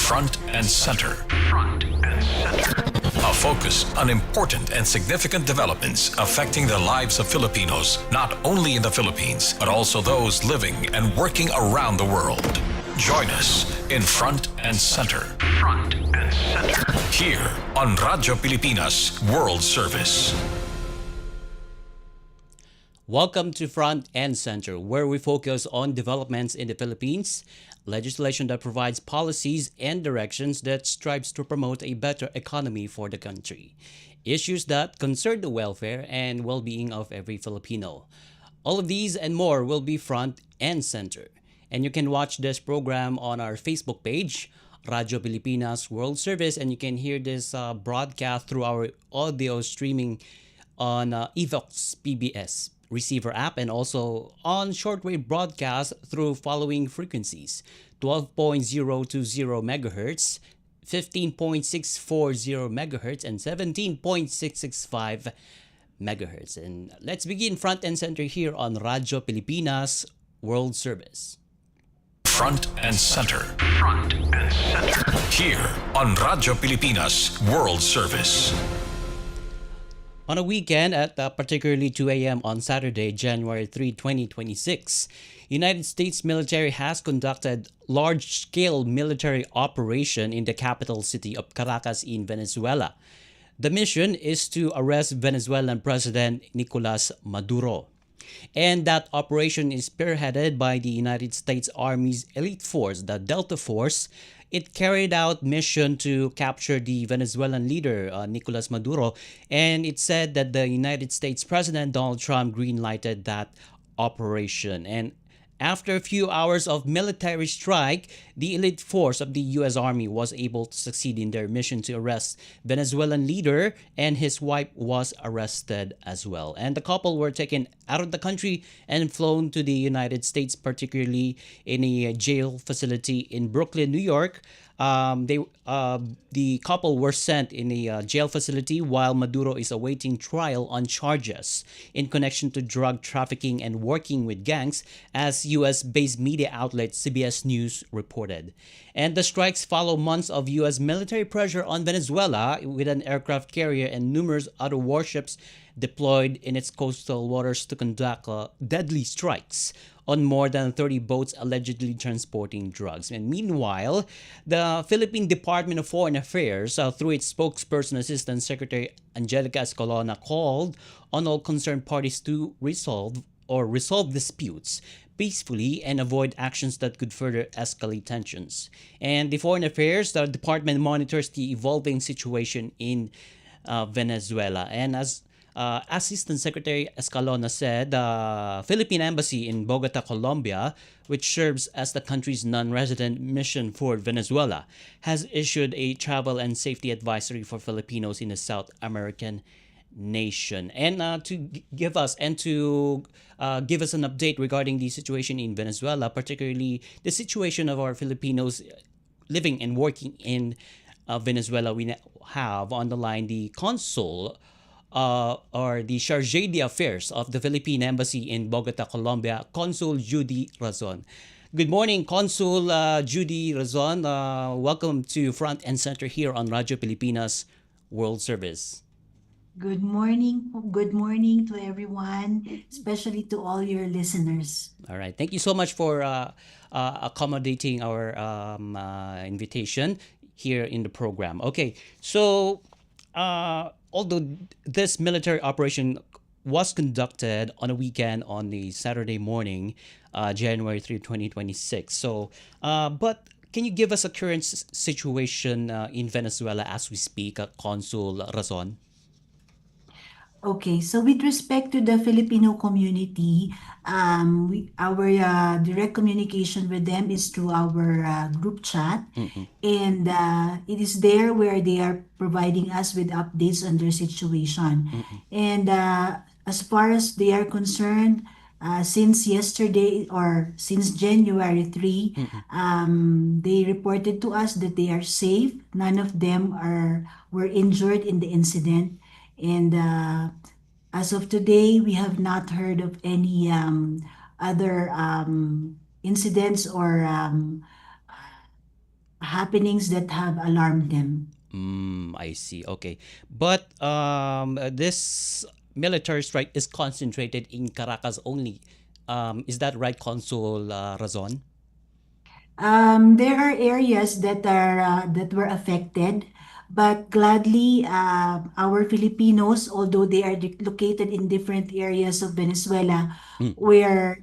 Front and Center. Front and Center. A focus on important and significant developments affecting the lives of Filipinos, not only in the Philippines, but also those living and working around the world. Join us in Front and Center. Front and Center. Here on Radyo Pilipinas World Service. Welcome to Front and Center, where we focus on developments in the Philippines, legislation that provides policies and directions that strives to promote a better economy for the country, issues that concern the welfare and well-being of every Filipino. All of these and more will be Front and Center. And you can watch this program on our Facebook page, Radyo Pilipinas World Service, and you can hear this broadcast through our audio streaming on Evox PBS receiver app and also on shortwave broadcast through following frequencies: 12.020 megahertz, 15.640 megahertz, and 17.665 megahertz. And let's begin Front and Center here on Radyo Pilipinas World Service. Front and Center. Front and Center. Here on Radyo Pilipinas World Service. On a weekend at particularly 2 a.m. on Saturday, January 3, 2026, United States military has conducted large-scale military operation in the capital city of Caracas in Venezuela. The mission is to arrest Venezuelan President Nicolas Maduro. And that operation is spearheaded by the United States Army's elite force, the Delta Force. It carried out mission to capture the Venezuelan leader, Nicolas Maduro, and it said that the United States President Donald Trump green-lighted that operation. And after a few hours of military strike, the elite force of the U.S. Army was able to succeed in their mission to arrest Venezuelan leader, and his wife was arrested as well. And the couple were taken out of the country and flown to the United States, particularly in a jail facility in Brooklyn, New York. The couple were sent in a jail facility while Maduro is awaiting trial on charges in connection to drug trafficking and working with gangs, as U.S.-based media outlet CBS News reported. And the strikes follow months of U.S. military pressure on Venezuela, with an aircraft carrier and numerous other warships deployed in its coastal waters to conduct deadly strikes on more than 30 boats allegedly transporting drugs. And meanwhile, the Philippine Department of Foreign Affairs, through its spokesperson, Assistant Secretary Angelica Escalona, called on all concerned parties to resolve disputes peacefully and avoid actions that could further escalate tensions. And the Foreign Affairs, the department monitors the evolving situation in Venezuela. And as Assistant Secretary Escalona said, the Philippine Embassy in Bogota, Colombia, which serves as the country's non-resident mission for Venezuela, has issued a travel and safety advisory for Filipinos in the South American nation. And to give us an update regarding the situation in Venezuela, particularly the situation of our Filipinos living and working in Venezuela, we have on the line the consul or the Chargé d'Affaires of the Philippine Embassy in Bogota, Colombia, Consul Judy Razon. Good morning, Consul Judy Razon. Welcome to Front and Center here on Radyo Pilipinas World Service. Good morning. Good morning to everyone, especially to all your listeners. All right. Thank you so much for accommodating our invitation here in the program. Okay. So, although this military operation was conducted on a weekend on the Saturday morning, January 3, 2026. So, but can you give us a current situation in Venezuela as we speak, Consul Razon? Okay, so with respect to the Filipino community, our direct communication with them is through our group chat, and it is there where they are providing us with updates on their situation. And as far as they are concerned, since yesterday or since January 3, they reported to us that they are safe. None of them were injured in the incident. And as of today, we have not heard of any other incidents or happenings that have alarmed them. I see. Okay. But this military strike is concentrated in Caracas only. Is that right, Consul Razon? There are areas that were affected, but gladly, our Filipinos, although they are located in different areas of Venezuela, were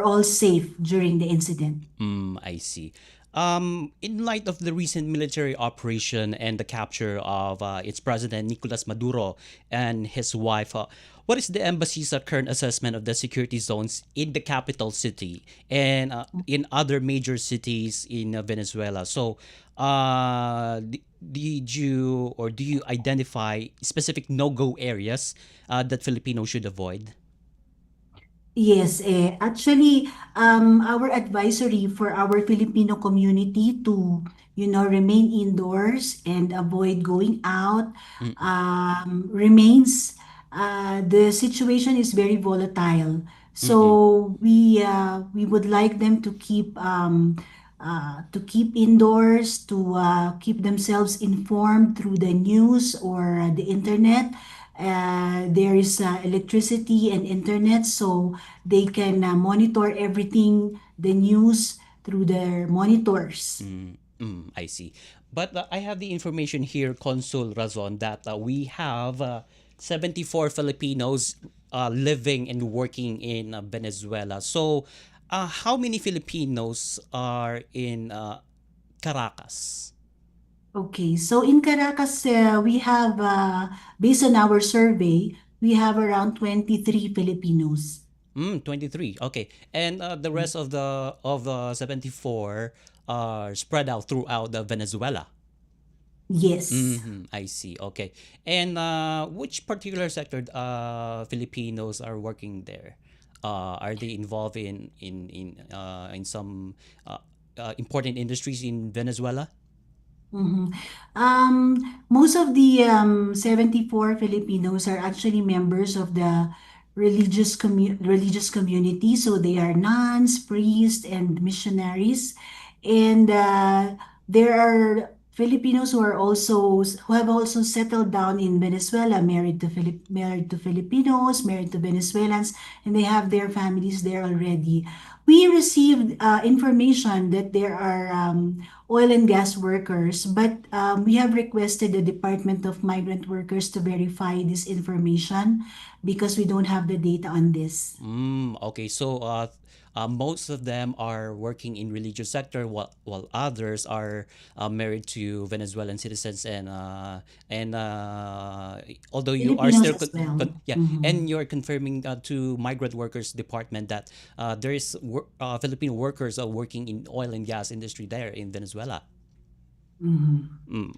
all safe during the incident. I see. In light of the recent military operation and the capture of its president Nicolas Maduro and his wife, what is the embassy's current assessment of the security zones in the capital city and in other major cities in Venezuela? So, did you or do you identify specific no-go areas that Filipinos should avoid? Yes, actually, our advisory for our Filipino community to, remain indoors and avoid going out, remains. The situation is very volatile, Mm-mm. so we would like them to keep indoors, to keep themselves informed through the news or the internet. There is electricity and internet, so they can monitor everything, the news through their monitors. I see. But I have the information here, Consul Razon, that we have 74 Filipinos living and working in Venezuela. So, how many Filipinos are in Caracas? Okay, so in Caracas, we have, based on our survey, we have around 23 Filipinos. 23. Okay. And the rest of the 74 are spread out throughout the Venezuela. Yes. I see. Okay. And which particular sector Filipinos are working there? Are they involved in some important industries in Venezuela? Mhm. Most of the 74 Filipinos are actually members of the religious community. So they are nuns, priests, and missionaries. And there are Filipinos who have also settled down in Venezuela, married to Filipinos, married to Venezuelans, and they have their families there already. We received information that there are oil and gas workers, but we have requested the Department of Migrant Workers to verify this information because we don't have the data on this. Okay, so most of them are working in religious sector, while others are married to Venezuelan citizens, and although you are Filipinos still as well. yeah, and you're confirming to migrant workers department that there is Filipino workers are working in oil and gas industry there in Venezuela.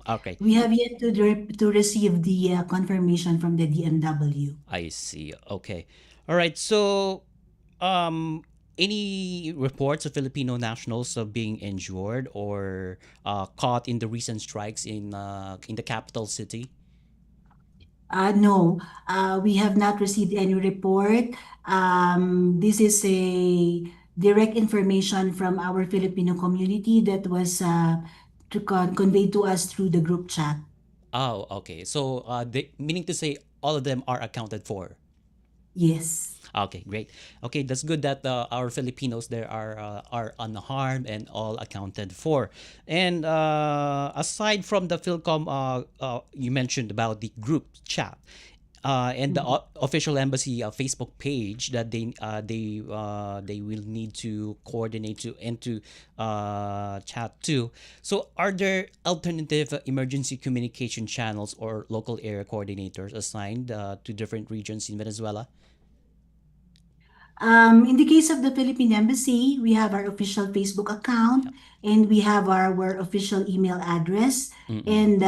Okay, We have yet to receive the confirmation from the DMW. I see. Okay. All right. So, um, any reports of Filipino nationals being injured or caught in the recent strikes in the capital city? No, we have not received any report. This is a direct information from our Filipino community that was conveyed to us through the group chat. Oh, okay. So, meaning to say all of them are accounted for. Yes. Okay, great. Okay, that's good that our Filipinos there are unharmed and all accounted for. And aside from the Philcom, you mentioned about the group chat. And the official embassy Facebook page that they will need to coordinate to and to chat to. So, are there alternative emergency communication channels or local area coordinators assigned to different regions in Venezuela? In the case of the Philippine Embassy, we have our official Facebook account and we have our official email address. And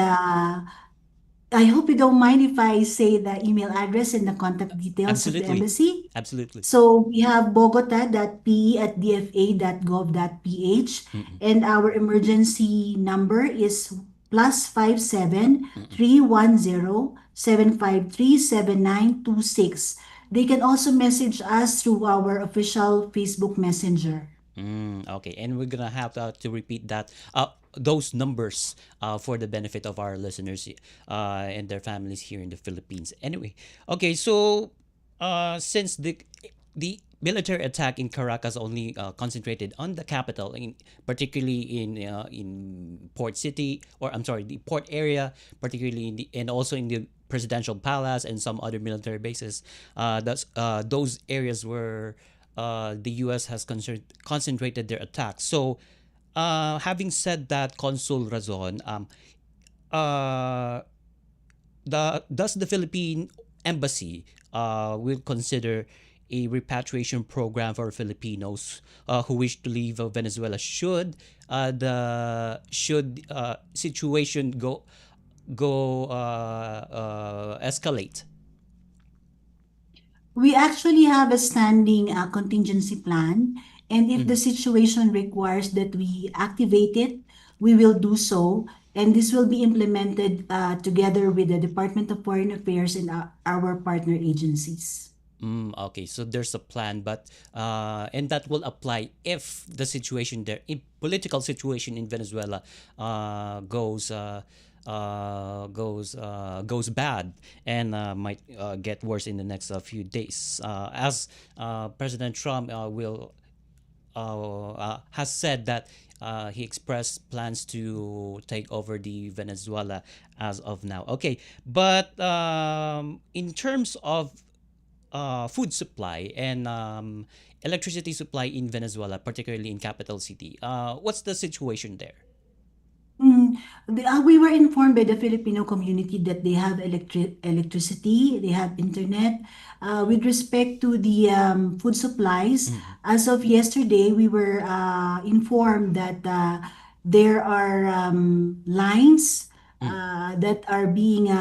I hope you don't mind if I say the email address and the contact details of the Absolutely, embassy. absolutely. So we have bogota.pe@dfa.gov.ph and our emergency number is +57 310 753 7926. They can also message us through our official Facebook Messenger. Okay, and we're gonna have to repeat that those numbers for the benefit of our listeners and their families here in the Philippines. Anyway, okay, so since the military attack in Caracas only concentrated on the capital, particularly in Port City, or I'm sorry, the port area, particularly and also in the presidential palace and some other military bases. Those areas were the U.S. has concentrated their attacks. So, having said that, Consul Razon, uh, does the Philippine embassy will consider a repatriation program for Filipinos who wish to leave Venezuela should situation go escalate? We actually have a standing contingency plan, and if the Mm. situation requires that we activate it, we will do so. And this will be implemented together with the Department of Foreign Affairs and our partner agencies. Okay, so there's a plan, but and that will apply if the situation there, in political situation in Venezuela, goes bad and might get worse in the next few days. As President Trump will has said that he expressed plans to take over the Venezuela as of now. Okay, but in terms of food supply and electricity supply in Venezuela, particularly in capital city, what's the situation there? Mm, we were informed by the Filipino community that they have electricity, they have internet. With respect to the food supplies, Mm-hmm. as of yesterday, we were informed that there are lines that are being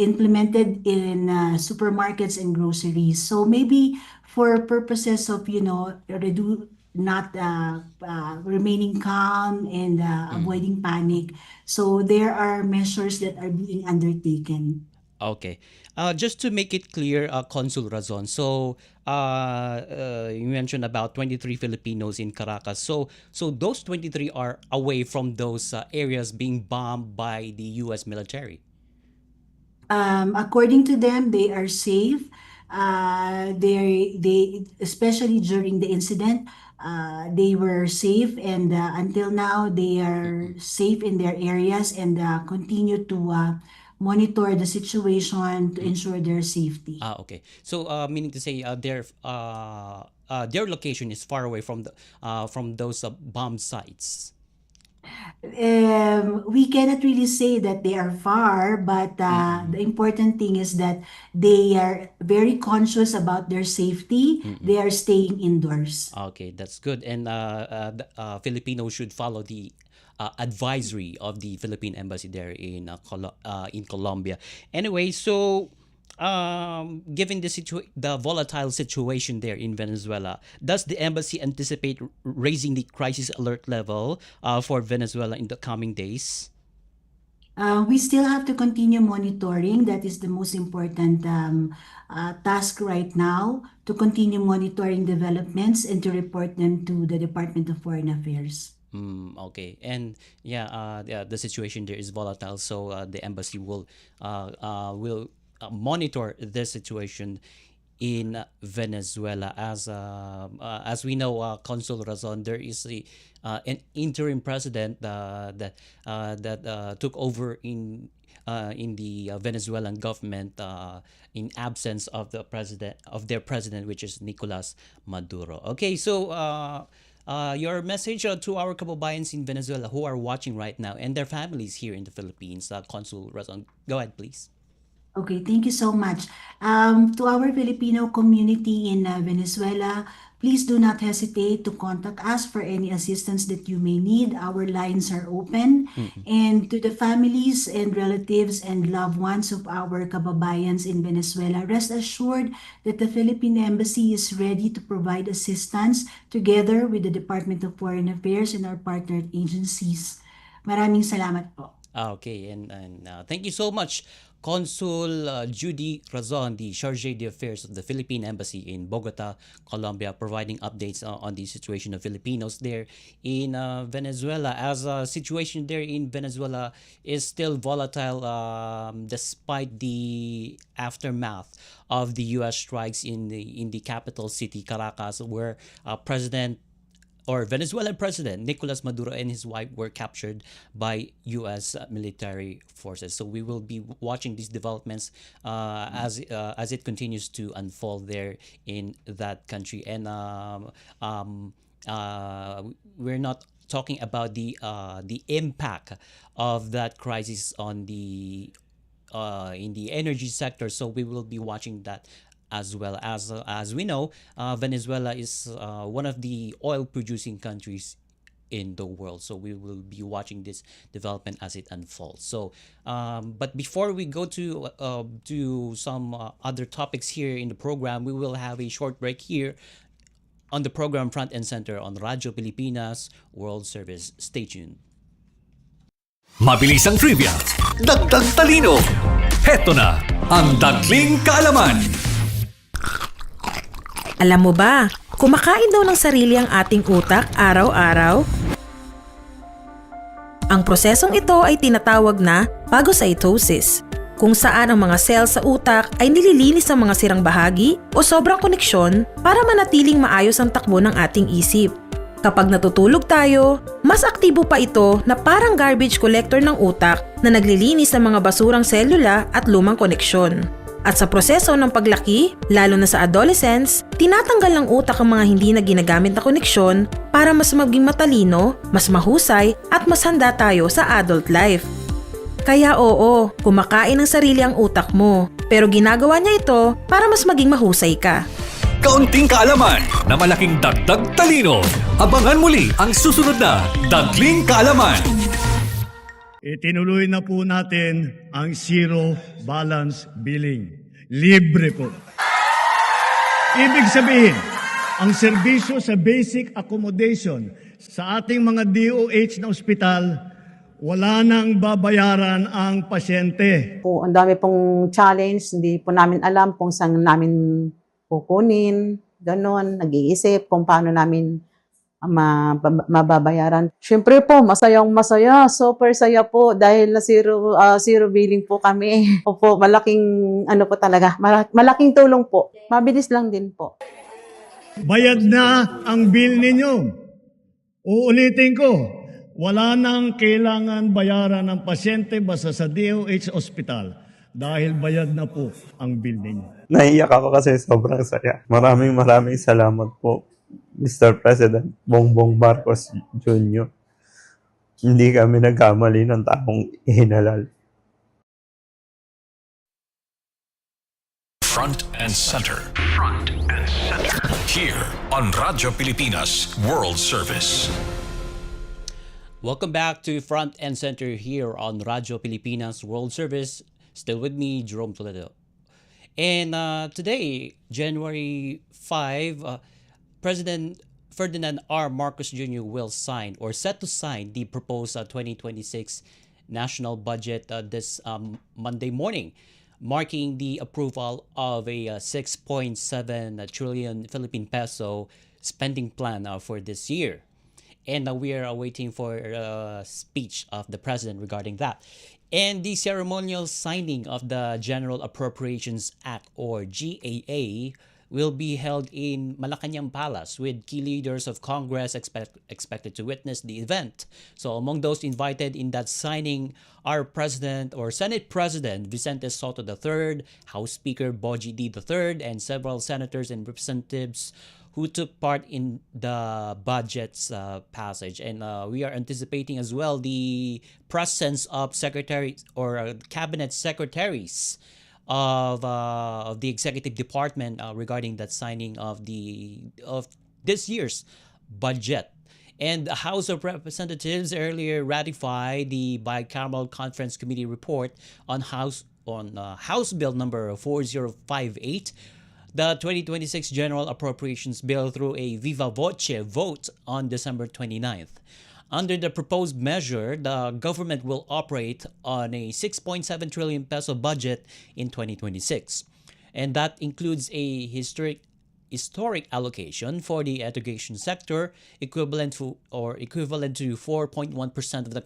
implemented in supermarkets and groceries. So maybe for purposes of, not remaining calm and Mm-hmm. avoiding panic. So there are measures that are being undertaken. Okay. Just to make it clear, Consul Razon, so you mentioned about 23 Filipinos in Caracas. So those 23 are away from those areas being bombed by the U.S. military. According to them, they are safe. Especially during the incident, they were safe, and until now, they are safe in their areas and continue to monitor the situation to ensure their safety. Okay. So, meaning to say, their location is far away from those bomb sites. We cannot really say that they are far, but the Mm-mm. important thing is that they are very conscious about their safety. Mm-mm. They are staying indoors. Okay, that's good. And Filipinos should follow the advisory of the Philippine embassy there in Colombia. Anyway, so given the volatile situation there in Venezuela, does the embassy anticipate raising the crisis alert level for Venezuela in the coming days? We still have to continue monitoring. That is the most important task right now, to continue monitoring developments and to report them to the Department of Foreign Affairs. Okay, and yeah, the situation there is volatile, so the embassy will monitor the situation in Venezuela. As we know, Consul Razon, there is an interim president that took over in the Venezuelan government in absence of their president, which is Nicolas Maduro. Okay, so your message to our kababayans in Venezuela who are watching right now and their families here in the Philippines, Consul Razon, go ahead, please. Okay, thank you so much. To our Filipino community in Venezuela, please do not hesitate to contact us for any assistance that you may need. Our lines are open. Mm-mm. And to the families and relatives and loved ones of our kababayans in Venezuela, rest assured that the Philippine Embassy is ready to provide assistance together with the Department of Foreign Affairs and our partner agencies. Maraming salamat po. Okay, and thank you so much, Consul Judy Razon, the Charge d'Affaires of the Philippine Embassy in Bogota, Colombia, providing updates on the situation of Filipinos there in Venezuela. As a situation there in Venezuela is still volatile, despite the aftermath of the U.S. strikes in the capital city, Caracas, where President or Venezuelan President Nicolas Maduro and his wife were captured by U.S. Military forces. So we will be watching these developments as it continues to unfold there in that country. And we're not talking about the impact of that crisis on the in the energy sector. So we will be watching that as well. As we know, Venezuela is one of the oil producing countries in the world. So we will be watching this development as it unfolds. So, but before we go to some other topics here in the program, we will have a short break here on the program Front and Center on Radyo Pilipinas World Service. Stay tuned. Mabilis ang trivia, dagdag talino. Heto na ang Dagling Kaalaman. Alam mo ba, kumakain daw ng sarili ang ating utak araw-araw? Ang prosesong ito ay tinatawag na phagocytosis, kung saan ang mga cell sa utak ay nililinis ng mga sirang bahagi o sobrang koneksyon para manatiling maayos ang takbo ng ating isip. Kapag natutulog tayo, mas aktibo pa ito na parang garbage collector ng utak na naglilinis ng mga basurang selula at lumang koneksyon. At sa proseso ng paglaki, lalo na sa adolescence, tinatanggal ng utak ang mga hindi na ginagamit na koneksyon para mas maging matalino, mas mahusay at mas handa tayo sa adult life. Kaya oo, kumakain ng sarili ang utak mo, pero ginagawa niya ito para mas maging mahusay ka. Kaunting kaalaman na malaking dagdag talino. Abangan muli ang susunod na Dagling Kaalaman. Itinuloy na po natin ang zero balance billing. Libre po. Ibig sabihin, ang serbisyo sa basic accommodation sa ating mga DOH na ospital, wala nang babayaran ang pasyente. Po, ang dami pong challenge, hindi po namin alam kung saan namin kukunin, ganon, nag-iisip kung paano namin mababayaran. Siyempre po, masayang-masaya, super saya po dahil na zero billing po kami. Opo, malaking ano po talaga, malaking tulong po. Mabilis lang din po. Bayad na ang bill ninyo. Uulitin ko, wala nang kailangan bayaran ng pasyente basta sa DOH Hospital dahil bayad na po ang bill ninyo. Naiyak ako kasi sobrang saya. Maraming salamat po, Mr. President Bongbong Marcos Jr. Hindi kami nagkamali ng taong ihinalal. Front and Center. Front and Center. Here on Radyo Pilipinas World Service. Welcome back to Front and Center here on Radyo Pilipinas World Service. Still with me, Jerome Toledo. And today, January 5, President Ferdinand R. Marcos Jr. will sign or set to sign the proposed 2026 national budget this Monday morning, marking the approval of a 6.7 trillion Philippine peso spending plan for this year. And we are waiting for a speech of the president regarding that. And the ceremonial signing of the General Appropriations Act or GAA will be held in Malacanang Palace with key leaders of Congress expected to witness the event. So among those invited in that signing are President or Senate President Vicente Soto III, House Speaker Boji D. III, and several senators and representatives who took part in the budget's passage. And we are anticipating as well the presence of secretaries or cabinet secretaries of the executive department regarding that signing of this year's budget. And the House of Representatives earlier ratified the bicameral conference committee report on House Bill number 4058, the 2026 General Appropriations Bill, through a viva voce vote on December 29th. Under the proposed measure, the government will operate on a 6.7 trillion peso budget in 2026. And that includes a historic allocation for the education sector equivalent to 4.1% of the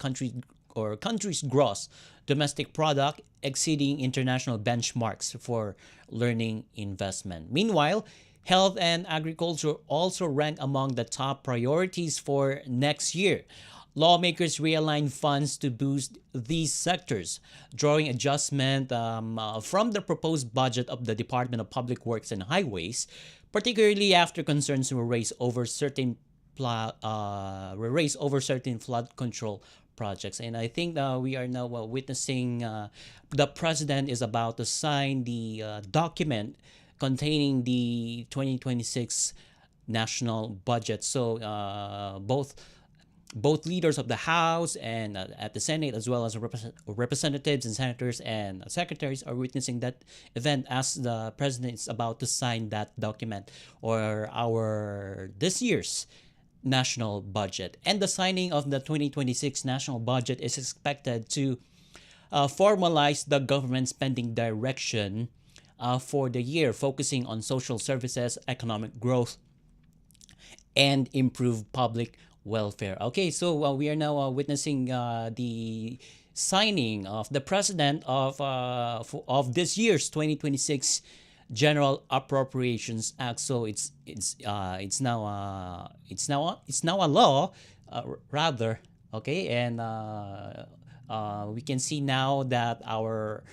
country's gross domestic product, exceeding international benchmarks for learning investment. Meanwhile, health and agriculture also rank among the top priorities for next year. Lawmakers realign funds to boost these sectors, drawing adjustment from the proposed budget of the Department of Public Works and Highways, particularly after concerns were raised over certain flood control projects. And I think we are now witnessing the president is about to sign the document containing the 2026 national budget. So both leaders of the House and at the Senate, as well as representatives and senators and secretaries, are witnessing that event as the president is about to sign that document, or this year's national budget. And the signing of the 2026 national budget is expected to formalize the government spending direction for the year, focusing on social services, economic growth, and improved public welfare. Okay, so we are now witnessing the signing of the president of this year's 2026 General Appropriations Act. So it's now a law, rather. Okay, and we can see now that our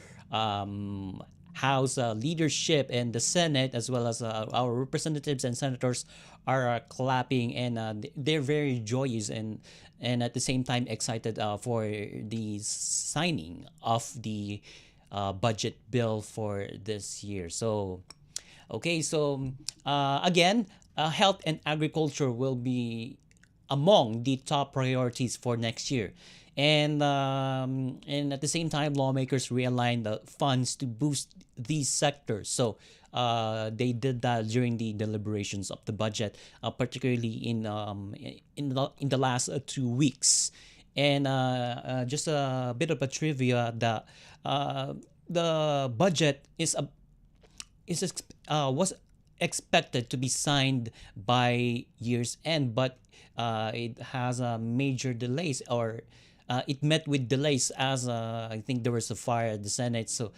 House leadership and the Senate, as well as our representatives and senators, are clapping, and they're very joyous and at the same time excited for the signing of the budget bill for this year. So, okay, so again, health and agriculture will be among the top priorities for next year. And at the same time, lawmakers realigned the funds to boost these sectors. So they did that during the deliberations of the budget, particularly in the last 2 weeks. And just a bit of a trivia that the budget was expected to be signed by year's end, but it has major delays, or it met with delays as I think there was a fire at the Senate. So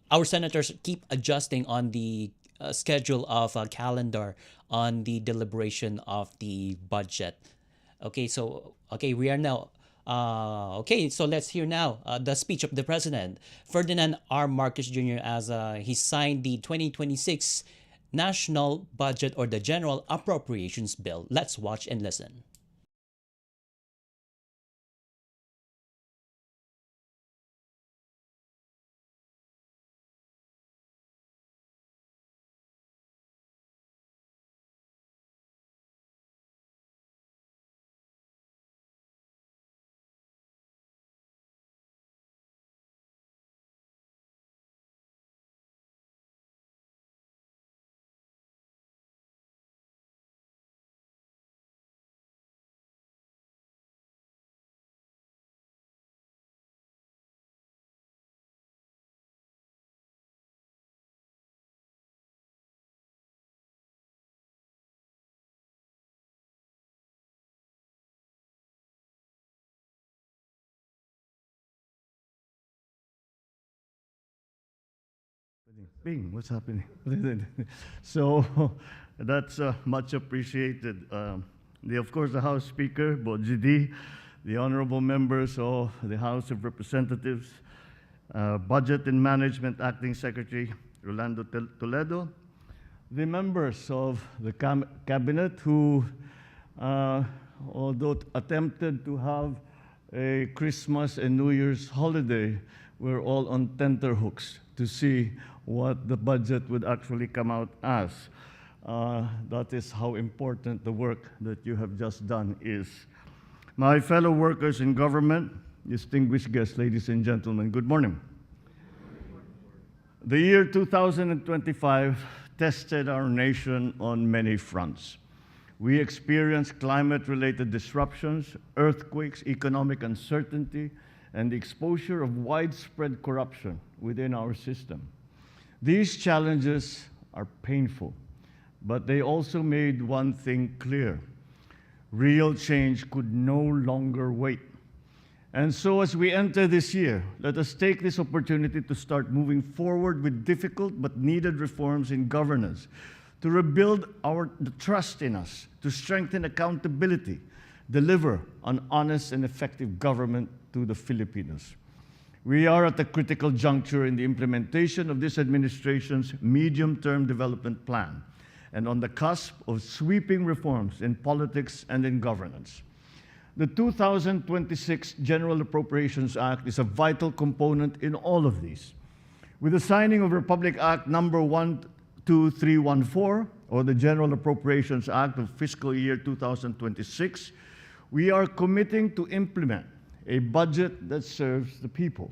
our senators keep adjusting on the schedule of a calendar on the deliberation of the budget. Okay, so we are now. So let's hear now the speech of the president, Ferdinand R. Marcos Jr., as he signed the 2026 national budget, or the General Appropriations Bill. Let's watch and listen. Bing, what's happening? So that's much appreciated. Of course, the House Speaker, Bojidi, the honorable members of the House of Representatives, Budget and Management Acting Secretary Rolando Toledo, the members of the cabinet who, although attempted to have a Christmas and New Year's holiday, were all on tenterhooks to see what the budget would actually come out as. That is how important the work that you have just done is. My fellow workers in government, distinguished guests, ladies and gentlemen, good morning. The year 2025 tested our nation on many fronts. We experienced climate-related disruptions, earthquakes, economic uncertainty, and the exposure of widespread corruption within our system. These challenges are painful, but they also made one thing clear: real change could no longer wait. And so as we enter this year, let us take this opportunity to start moving forward with difficult but needed reforms in governance, to rebuild the trust in us, to strengthen accountability, deliver an honest and effective government to the Filipinos. We are at a critical juncture in the implementation of this administration's medium-term development plan, and on the cusp of sweeping reforms in politics and in governance. The 2026 General Appropriations Act is a vital component in all of these. With the signing of Republic Act number 12314, or the General Appropriations Act of Fiscal Year 2026, we are committing to implement a budget that serves the people.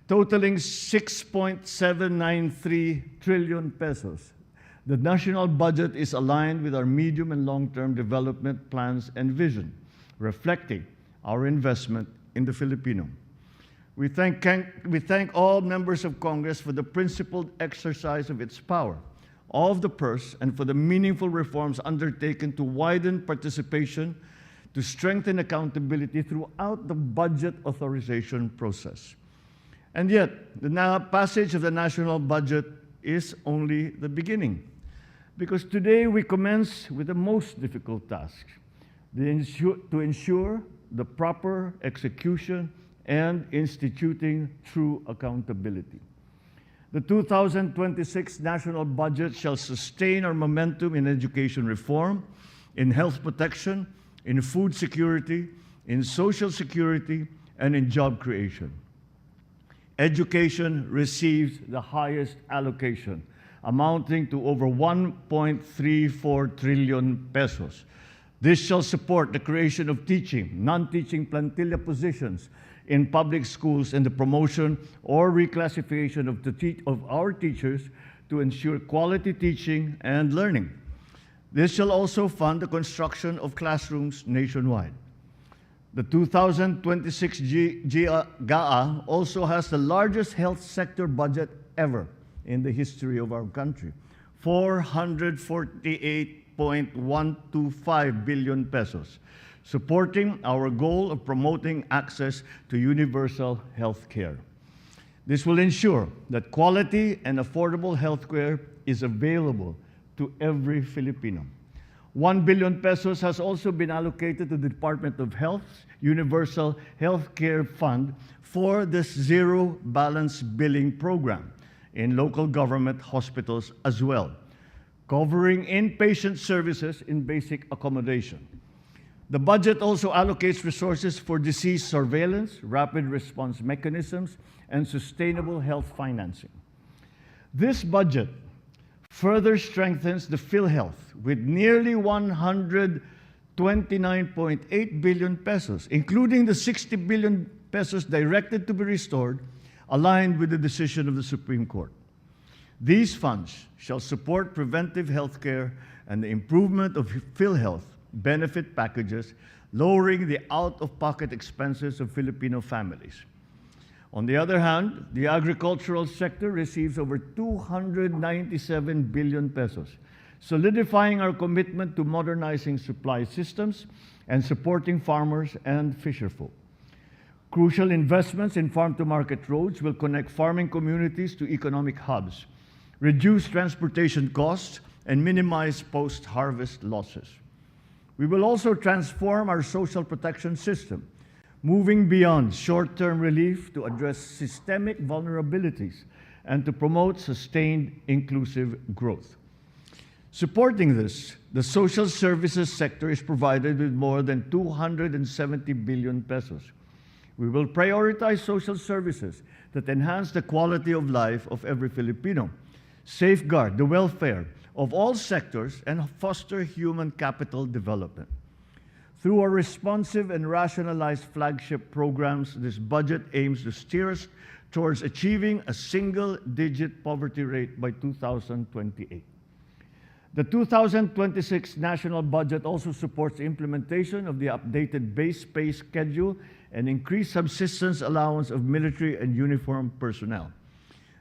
Totaling 6.793 trillion pesos, the national budget is aligned with our medium and long-term development plans and vision, reflecting our investment in the Filipino. We thank all members of Congress for the principled exercise of its power, of the purse, and for the meaningful reforms undertaken to widen participation, to strengthen accountability throughout the budget authorization process. And yet, the passage of the national budget is only the beginning, because today we commence with the most difficult task: to ensure the proper execution and instituting true accountability. The 2026 national budget shall sustain our momentum in education reform, in health protection, in food security, in social security, and in job creation. Education receives the highest allocation, amounting to over 1.34 trillion pesos. This shall support the creation of teaching, non-teaching plantilla positions in public schools and the promotion or reclassification of our teachers to ensure quality teaching and learning. This shall also fund the construction of classrooms nationwide. The 2026 GAA also has the largest health sector budget ever in the history of our country, 448.125 billion pesos, supporting our goal of promoting access to universal health care. This will ensure that quality and affordable health care is available to every Filipino. 1 billion pesos has also been allocated to the Department of Health's Universal Health Care Fund for this zero balance billing program in local government hospitals as well, covering inpatient services in basic accommodation. The budget also allocates resources for disease surveillance, rapid response mechanisms, and sustainable health financing. This budget further strengthens the PhilHealth with nearly 129.8 billion pesos, including the 60 billion pesos directed to be restored, aligned with the decision of the Supreme Court. These funds shall support preventive health care and the improvement of PhilHealth benefit packages, lowering the out-of-pocket expenses of Filipino families. On the other hand, the agricultural sector receives over 297 billion pesos, solidifying our commitment to modernizing supply systems and supporting farmers and fisherfolk. Crucial investments in farm-to-market roads will connect farming communities to economic hubs, reduce transportation costs, and minimize post-harvest losses. We will also transform our social protection system, moving beyond short-term relief to address systemic vulnerabilities and to promote sustained inclusive growth. Supporting this, the social services sector is provided with more than 270 billion pesos. We will prioritize social services that enhance the quality of life of every Filipino, safeguard the welfare of all sectors, and foster human capital development. Through our responsive and rationalized flagship programs, this budget aims to steer us towards achieving a single-digit poverty rate by 2028. The 2026 national budget also supports the implementation of the updated base pay schedule and increased subsistence allowance of military and uniformed personnel.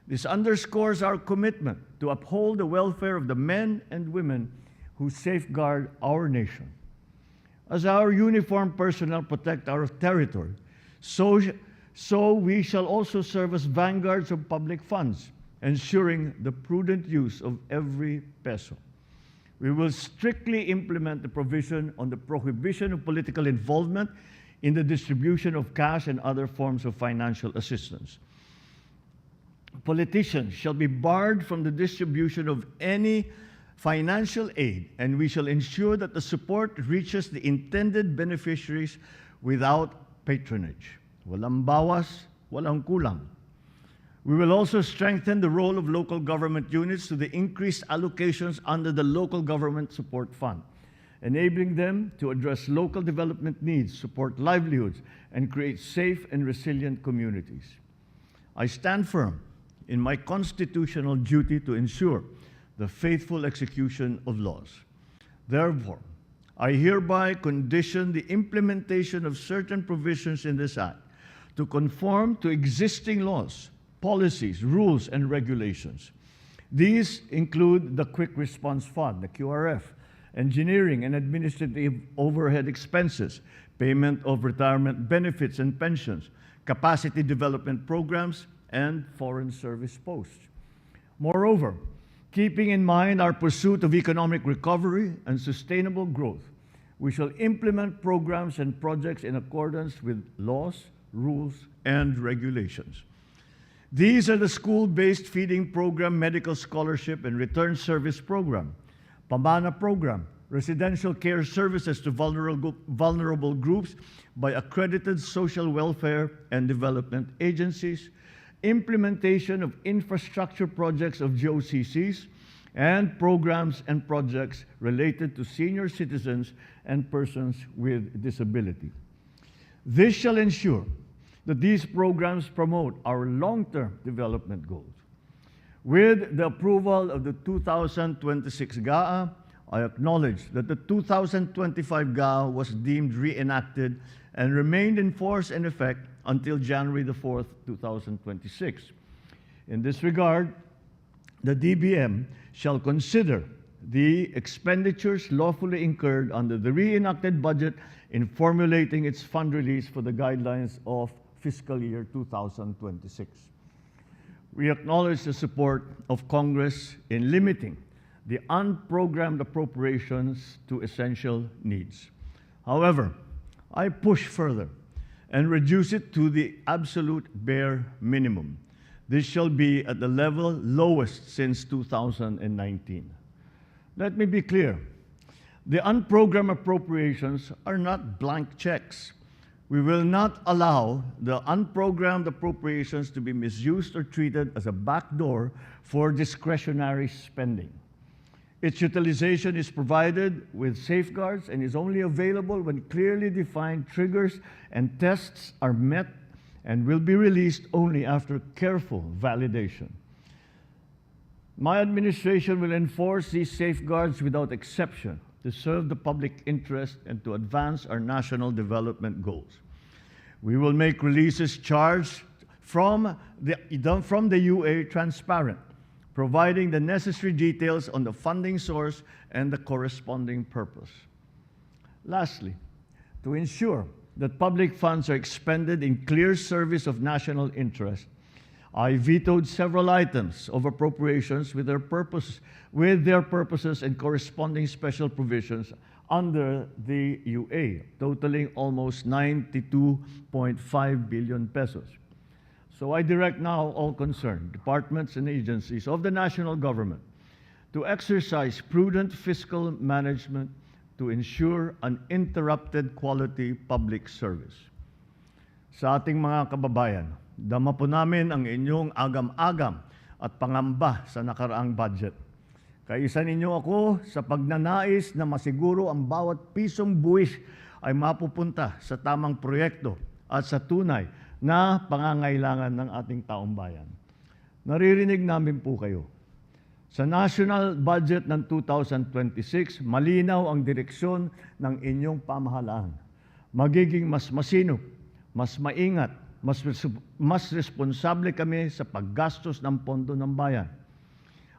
This underscores our commitment to uphold the welfare of the men and women who safeguard our nation. As our uniformed personnel protect our territory, so we shall also serve as vanguards of public funds, ensuring the prudent use of every peso. We will strictly implement the provision on the prohibition of political involvement in the distribution of cash and other forms of financial assistance. Politicians shall be barred from the distribution of any financial aid, and we shall ensure that the support reaches the intended beneficiaries without patronage. Walang bawas, walang kulang. We will also strengthen the role of local government units to the increased allocations under the Local Government Support Fund, enabling them to address local development needs, support livelihoods, and create safe and resilient communities. I stand firm in my constitutional duty to ensure the faithful execution of laws. Therefore, I hereby condition the implementation of certain provisions in this Act to conform to existing laws, policies, rules, and regulations. These include the Quick Response Fund, the QRF, engineering and administrative overhead expenses, payment of retirement benefits and pensions, capacity development programs, and foreign service posts. Moreover, keeping in mind our pursuit of economic recovery and sustainable growth, we shall implement programs and projects in accordance with laws, rules, and regulations. These are the School-Based Feeding Program, Medical Scholarship and Return Service Program, Pamana Program, Residential Care Services to vulnerable groups by accredited social welfare and development agencies, implementation of infrastructure projects of GOCCs, and programs and projects related to senior citizens and persons with disability. This shall ensure that these programs promote our long-term development goals. With the approval of the 2026 GAA, I acknowledge that the 2025 GAA was deemed reenacted and remained in force and effect until January the 4th, 2026. In this regard, the DBM shall consider the expenditures lawfully incurred under the reenacted budget in formulating its fund release for the guidelines of fiscal year 2026. We acknowledge the support of Congress in limiting the unprogrammed appropriations to essential needs. However, I push further and reduce it to the absolute bare minimum. This shall be at the level lowest since 2019. Let me be clear. The unprogrammed appropriations are not blank checks. We will not allow the unprogrammed appropriations to be misused or treated as a backdoor for discretionary spending. Its utilization is provided with safeguards and is only available when clearly defined triggers and tests are met, and will be released only after careful validation. My administration will enforce these safeguards without exception to serve the public interest and to advance our national development goals. We will make releases charged from the UA transparent, providing the necessary details on the funding source and the corresponding purpose. Lastly, to ensure that public funds are expended in clear service of national interest, I vetoed several items of appropriations with their purposes and corresponding special provisions under the UA, totaling almost 92.5 billion pesos. So I direct now all concerned departments and agencies of the national government to exercise prudent fiscal management to ensure uninterrupted quality public service. Sa ating mga kababayan, dama po namin ang inyong agam-agam at pangamba sa nakaraang budget. Kaisa ninyo ako sa pagnanais na masiguro ang bawat pisong buwis ay mapupunta sa tamang proyekto at sa tunay na pangangailangan ng ating taong bayan. Naririnig namin po kayo. Sa national budget ng 2026, malinaw ang direksyon ng inyong pamahalaan. Magiging mas masinop, mas maingat, mas responsable kami sa paggastos ng pondo ng bayan.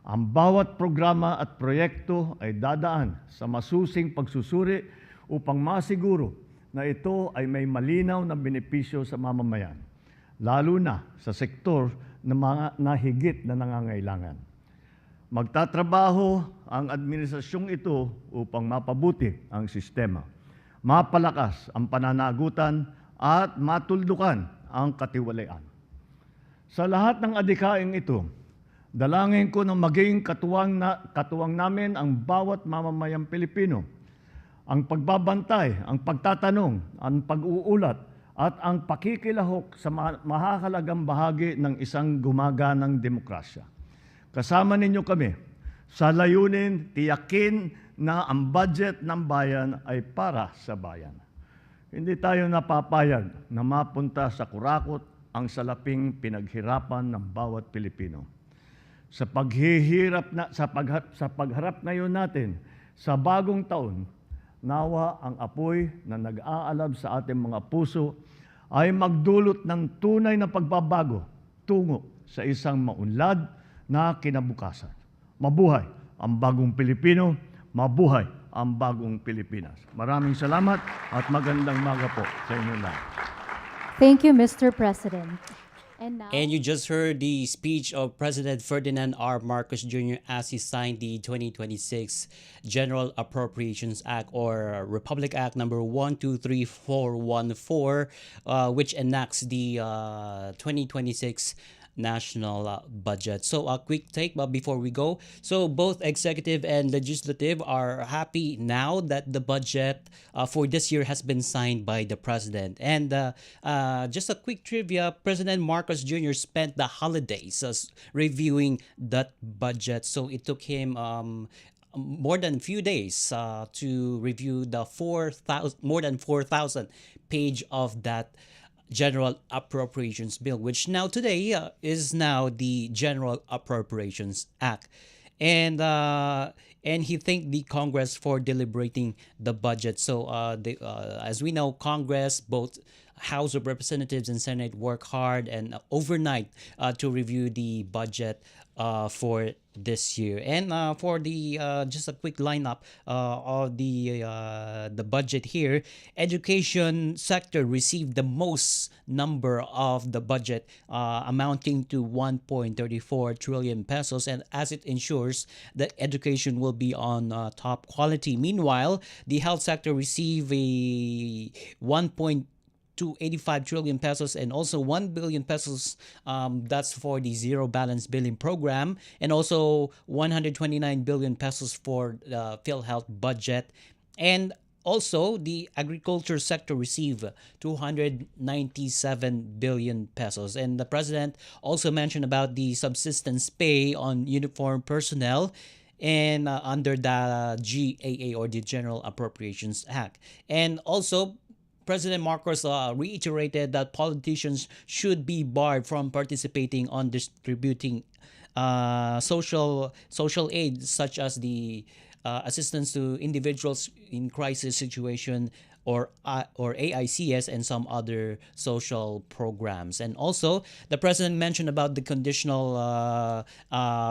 Ang bawat programa at proyekto ay dadaan sa masusing pagsusuri upang masiguro na ito ay may malinaw na benepisyo sa mamamayan, lalo na sa sektor na mga nahigit na nangangailangan. Magtatrabaho ang administrasyong ito upang mapabuti ang sistema, mapalakas ang pananagutan at matuldukan ang katiwalian. Sa lahat ng adhikaing ito, dalangin ko na maging katuwang namin ang bawat mamamayang Pilipino. Ang pagbabantay, ang pagtatanong, ang pag-uulat at ang pakikilahok sa mahahalagang bahagi ng isang gumaganang demokrasya. Kasama ninyo kami sa layunin tiyakin na ang budget ng bayan ay para sa bayan. Hindi tayo napapayag na mapunta sa kurakot ang salaping pinaghirapan ng bawat Pilipino. Sa pagharap ngayon natin sa bagong taon, nawa ang apoy na nag-aalab sa ating mga puso ay magdulot ng tunay na pagbabago tungo sa isang maunlad na kinabukasan. Mabuhay ang bagong Pilipino, mabuhay ang bagong Pilipinas. Maraming salamat at magandang umaga po sa inyo lahat. Thank you, Mr. President. And you just heard the speech of President Ferdinand R. Marcos Jr. as he signed the 2026 General Appropriations Act, or Republic Act number 123414, which enacts the 2026 national budget. So a quick take but before we go. So both executive and legislative are happy now that the budget for this year has been signed by the president. And just a quick trivia, President Marcos Jr. spent the holidays reviewing that budget. So it took him more than a few days to review the more than 4,000 page of that General Appropriations Bill, which now today is now the General Appropriations Act. And he thanked the Congress for deliberating the budget. So as we know, Congress, both House of Representatives and Senate, work hard and overnight to review the budget for this year. And for the just a quick lineup of the budget here, education sector received the most number of the budget, amounting to 1.34 trillion pesos, and as it ensures that education will be on top quality. Meanwhile, the health sector received a 1.285 trillion pesos and also 1 billion pesos, that's for the zero balance billing program, and also 129 billion pesos for the PhilHealth budget. And also the agriculture sector received 297 billion pesos. And the president also mentioned about the subsistence pay on uniformed personnel and under the GAA, or the General Appropriations Act. And also President Marcos reiterated that politicians should be barred from participating on distributing social aid, such as the assistance to individuals in crisis situation, or AICS, and some other social programs. And also, the president mentioned about the conditional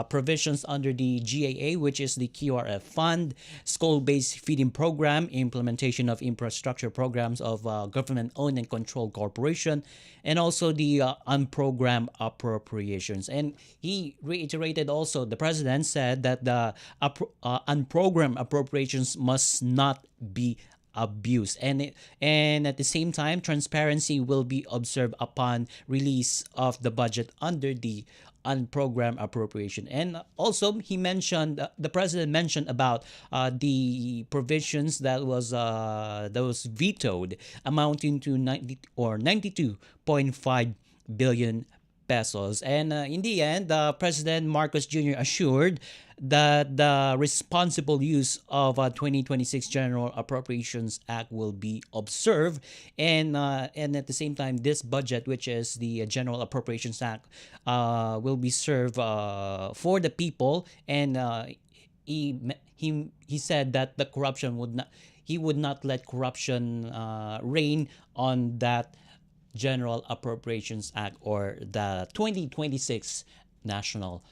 provisions under the GAA, which is the QRF fund, school-based feeding program, implementation of infrastructure programs of government-owned and controlled corporation, and also the unprogrammed appropriations. And he reiterated also, the president said that the unprogrammed appropriations must not be abuse, and at the same time, transparency will be observed upon release of the budget under the unprogrammed appropriation. And also he mentioned, the president mentioned about the provisions that was vetoed, amounting to 92.5 billion pesos. And in the end, President Marcos Jr. assured that the responsible use of 2026 General Appropriations Act will be observed, and at the same time, this budget, which is the General Appropriations Act, will be served for the people, and he said that the corruption would not he would not let corruption reign on that General Appropriations Act or the 2026 national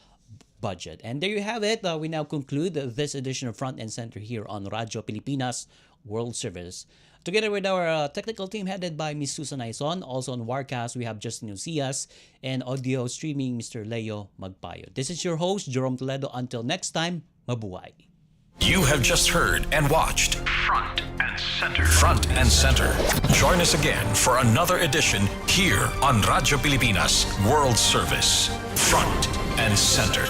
budget. And there you have it. We now conclude this edition of Front and Center here on Radyo Pilipinas World Service. Together with our technical team headed by Ms. Susan Aizon, also on Warcast, we have Justin Ucias, and audio streaming, Mr. Leo Magpayo. This is your host, Jerome Toledo. Until next time, mabuhay. You have just heard and watched Front and Center. Front and Center. Join us again for another edition here on Radyo Pilipinas World Service. Front and Center.